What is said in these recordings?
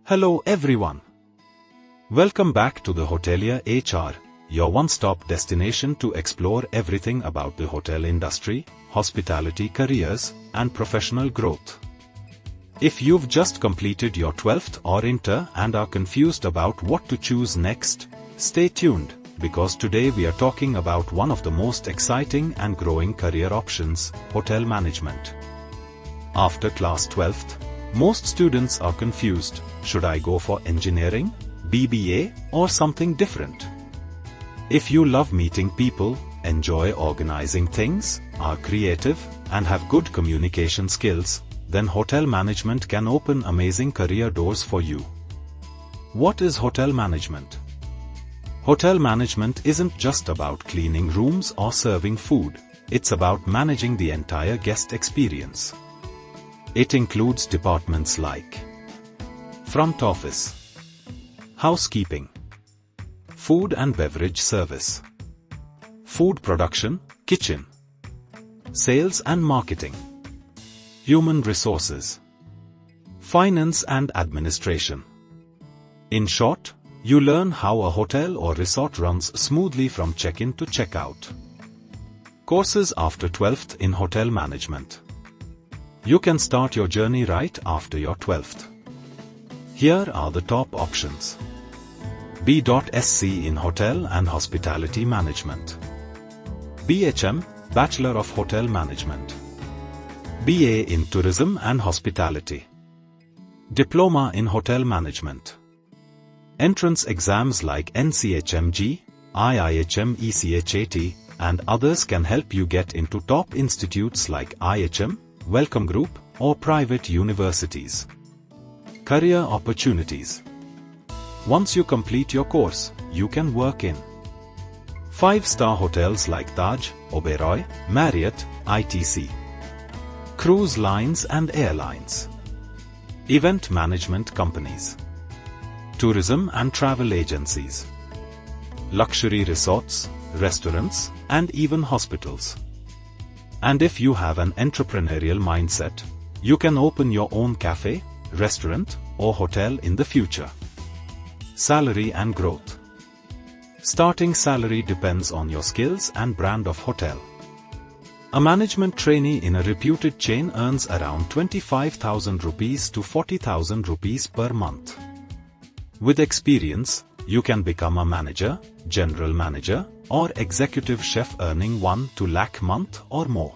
Hello everyone. Welcome back to the Hotelier HR, your one-stop destination to explore everything about the hotel industry, hospitality careers, and professional growth. If you've just completed your 12th or inter and are confused about what to choose next, stay tuned, because today we are talking about one of the most exciting and growing career options, hotel management. After class 12th, most students are confused. Should I go for engineering, BBA, or something different? If you love meeting people, enjoy organizing things, are creative, and have good communication skills, then hotel management can open amazing career doors for you. What is hotel management? Hotel management isn't just about cleaning rooms or serving food, it's about managing the entire guest experience. It includes departments like front office, housekeeping, food and beverage service, food production, kitchen, sales and marketing, human resources, finance and administration. In short, you learn how a hotel or resort runs smoothly from check-in to check-out. Courses after 12th in hotel management. You can start your journey right after your 12th. Here are the top options. B.Sc in Hotel and Hospitality Management. BHM, Bachelor of Hotel Management. BA in Tourism and Hospitality. Diploma in Hotel Management. Entrance exams like NCHMG, IIHM ECHAT, and others can help you get into top institutes like IHM, Welcome Group, or private universities. Career opportunities. Once you complete your course, you can work in 5-star hotels like Taj, Oberoi, Marriott, etc. Cruise lines and airlines. Event management companies. Tourism and travel agencies. Luxury resorts, restaurants, and even hospitals. And if you have an entrepreneurial mindset, you can open your own café, restaurant, or hotel in the future. Salary and growth. Starting salary depends on your skills and brand of hotel. A management trainee in a reputed chain earns around 25,000 rupees to 40,000 rupees per month. With experience, you can become a manager, general manager, or executive chef earning 1 to lakh month or more.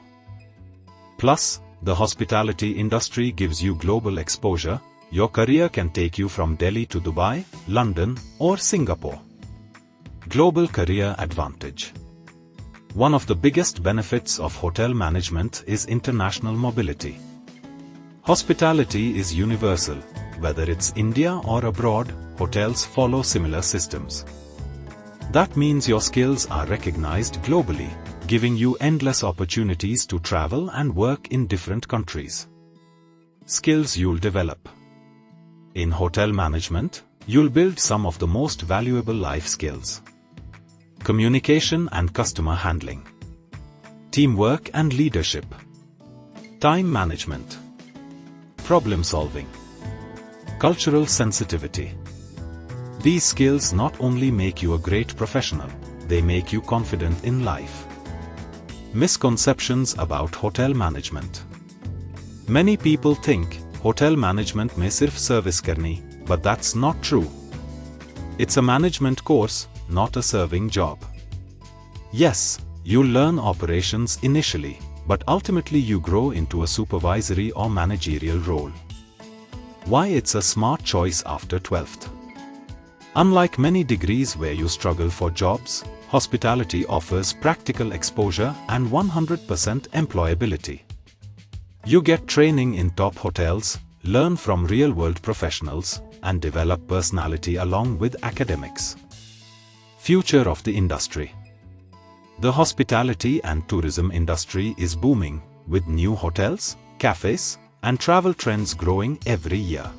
Plus, the hospitality industry gives you global exposure. Your career can take you from Delhi to Dubai, London, or Singapore. Global career advantage. One of the biggest benefits of hotel management is international mobility. Hospitality is universal. Whether it's India or abroad, hotels follow similar systems. That means your skills are recognized globally, giving you endless opportunities to travel and work in different countries. Skills you'll develop. In hotel management, you'll build some of the most valuable life skills. Communication and customer handling. Teamwork and leadership. Time management. Problem solving. Cultural sensitivity. These skills not only make you a great professional, they make you confident in life. Misconceptions about hotel management. Many people think hotel management mein sirf service karni, but that's not true. It's a management course, not a serving job. Yes, you'll learn operations initially, but ultimately you grow into a supervisory or managerial role. Why it's a smart choice after 12th. Unlike many degrees where you struggle for jobs, hospitality offers practical exposure and 100% employability. You get training in top hotels, learn from real-world professionals, and develop personality along with academics. Future of the industry. The hospitality and tourism industry is booming, with new hotels, cafes, and travel trends growing every year.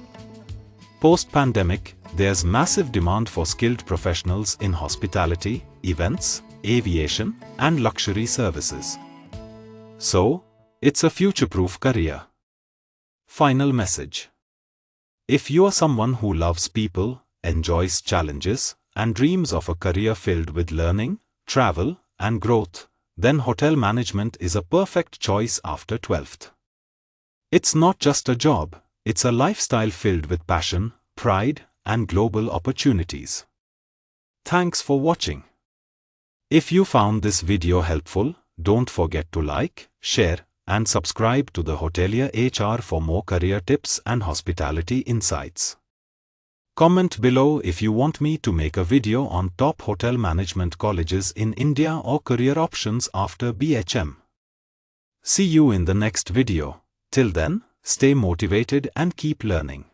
Post-pandemic, there's massive demand for skilled professionals in hospitality, events, aviation, and luxury services. So, it's a future-proof career. Final message. If you are someone who loves people, enjoys challenges, and dreams of a career filled with learning, travel, and growth, then hotel management is a perfect choice after 12th. It's not just a job, it's a lifestyle filled with passion, pride, and global opportunities. Thanks for watching. If you found this video helpful, don't forget to like, share, and subscribe to the Hotelier HR for more career tips and hospitality insights. Comment below if you want me to make a video on top hotel management colleges in India or career options after BHM. See you in the next video. Till then, stay motivated and keep learning.